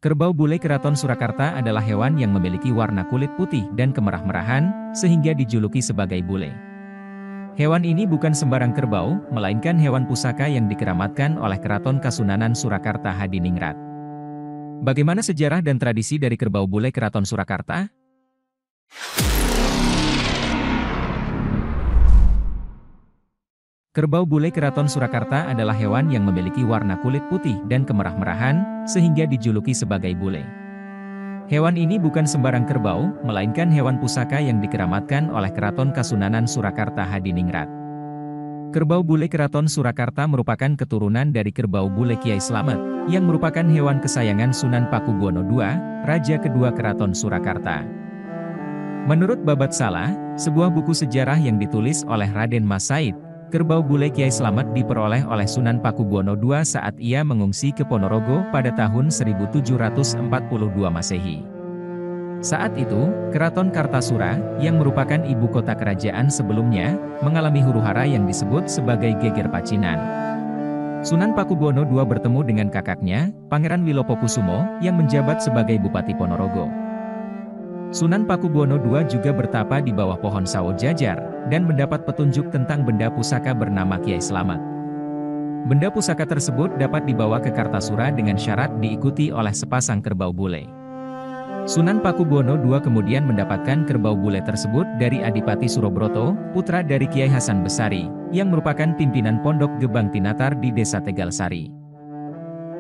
Kerbau bule keraton Surakarta adalah hewan yang memiliki warna kulit putih dan kemerah-merahan, sehingga dijuluki sebagai bule. Hewan ini bukan sembarang kerbau, melainkan hewan pusaka yang dikeramatkan oleh Keraton Kasunanan Surakarta Hadiningrat. Bagaimana sejarah dan tradisi dari kerbau bule keraton Surakarta? Kerbau bule keraton Surakarta adalah hewan yang memiliki warna kulit putih dan kemerah-merahan, sehingga dijuluki sebagai bule. Hewan ini bukan sembarang kerbau, melainkan hewan pusaka yang dikeramatkan oleh Keraton Kasunanan Surakarta Hadiningrat. Kerbau bule keraton Surakarta merupakan keturunan dari kerbau bule Kiai Slamet, yang merupakan hewan kesayangan Sunan Pakubuwono II, Raja kedua Keraton Surakarta. Menurut Babat Salah, sebuah buku sejarah yang ditulis oleh Raden Mas Said, kerbau bule Kiai Slamet diperoleh oleh Sunan Pakubuwono II saat ia mengungsi ke Ponorogo pada tahun 1742 Masehi. Saat itu, Keraton Kartasura, yang merupakan ibu kota kerajaan sebelumnya, mengalami huru-hara yang disebut sebagai geger Pacinan. Sunan Pakubuwono II bertemu dengan kakaknya, Pangeran Wilopokusumo, yang menjabat sebagai Bupati Ponorogo. Sunan Pakubuwono II juga bertapa di bawah pohon sawo jajar, dan mendapat petunjuk tentang benda pusaka bernama Kiai Slamet. Benda pusaka tersebut dapat dibawa ke Kartasura dengan syarat diikuti oleh sepasang kerbau bule. Sunan Pakubuwono II kemudian mendapatkan kerbau bule tersebut dari Adipati Surobroto, putra dari Kiai Hasan Besari, yang merupakan pimpinan Pondok Gebang Tinatar di Desa Tegalsari.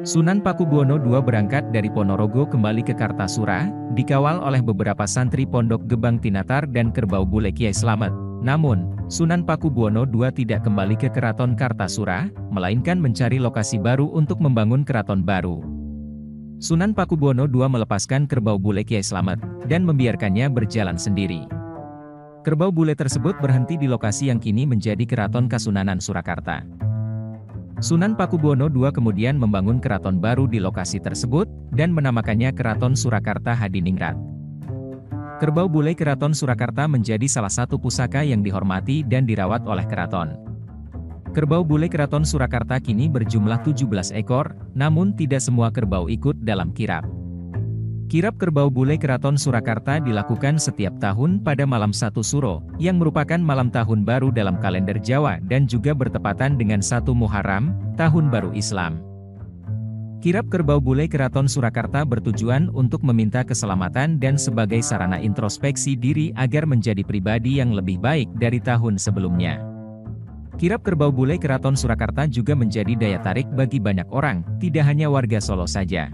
Sunan Pakubuwono II berangkat dari Ponorogo kembali ke Kartasura, dikawal oleh beberapa santri Pondok Gebang Tinatar dan kerbau bule Kiai Slamet. Namun, Sunan Pakubuwono II tidak kembali ke Keraton Kartasura, melainkan mencari lokasi baru untuk membangun keraton baru. Sunan Pakubuwono II melepaskan kerbau bule Kiai Slamet, dan membiarkannya berjalan sendiri. Kerbau bule tersebut berhenti di lokasi yang kini menjadi Keraton Kasunanan Surakarta. Sunan Pakubuwono II kemudian membangun keraton baru di lokasi tersebut, dan menamakannya Keraton Surakarta Hadiningrat. Kerbau bule keraton Surakarta menjadi salah satu pusaka yang dihormati dan dirawat oleh keraton. Kerbau bule keraton Surakarta kini berjumlah 17 ekor, namun tidak semua kerbau ikut dalam kirap. Kirap kerbau bule keraton Surakarta dilakukan setiap tahun pada malam 1 Suro, yang merupakan malam tahun baru dalam kalender Jawa dan juga bertepatan dengan 1 Muharram, tahun baru Islam. Kirap kerbau bule keraton Surakarta bertujuan untuk meminta keselamatan dan sebagai sarana introspeksi diri agar menjadi pribadi yang lebih baik dari tahun sebelumnya. Kirap kerbau bule keraton Surakarta juga menjadi daya tarik bagi banyak orang, tidak hanya warga Solo saja.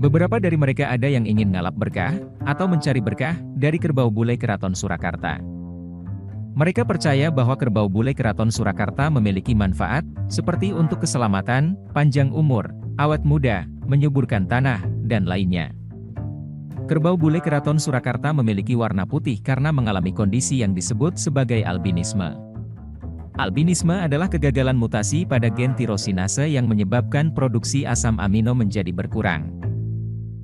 Beberapa dari mereka ada yang ingin ngalap berkah, atau mencari berkah, dari kerbau bule keraton Surakarta. Mereka percaya bahwa kerbau bule keraton Surakarta memiliki manfaat, seperti untuk keselamatan, panjang umur, awet muda, menyuburkan tanah, dan lainnya. Kerbau bule keraton Surakarta memiliki warna putih karena mengalami kondisi yang disebut sebagai albinisme. Albinisme adalah kegagalan mutasi pada gen tirosinase yang menyebabkan produksi asam amino menjadi berkurang.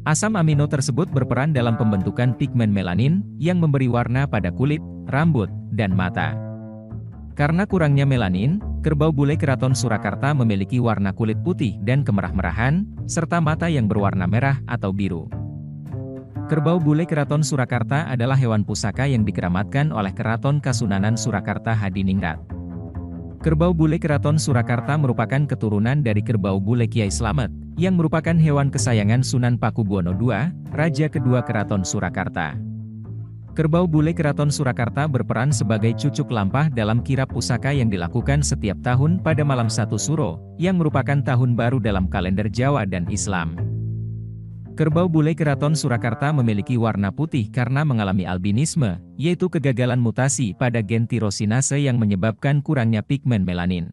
Asam amino tersebut berperan dalam pembentukan pigmen melanin, yang memberi warna pada kulit, rambut, dan mata. Karena kurangnya melanin, kerbau bule keraton Surakarta memiliki warna kulit putih dan kemerah-merahan, serta mata yang berwarna merah atau biru. Kerbau bule keraton Surakarta adalah hewan pusaka yang dikeramatkan oleh Keraton Kasunanan Surakarta Hadiningrat. Kerbau bule keraton Surakarta merupakan keturunan dari kerbau bule Kiai Slamet, yang merupakan hewan kesayangan Sunan Pakubuwono II, Raja kedua Keraton Surakarta. Kerbau bule keraton Surakarta berperan sebagai cucuk lampah dalam kirap pusaka yang dilakukan setiap tahun pada malam 1 Suro, yang merupakan tahun baru dalam kalender Jawa dan Islam. Kerbau bule keraton Surakarta memiliki warna putih karena mengalami albinisme, yaitu kegagalan mutasi pada gen tirosinase yang menyebabkan kurangnya pigmen melanin.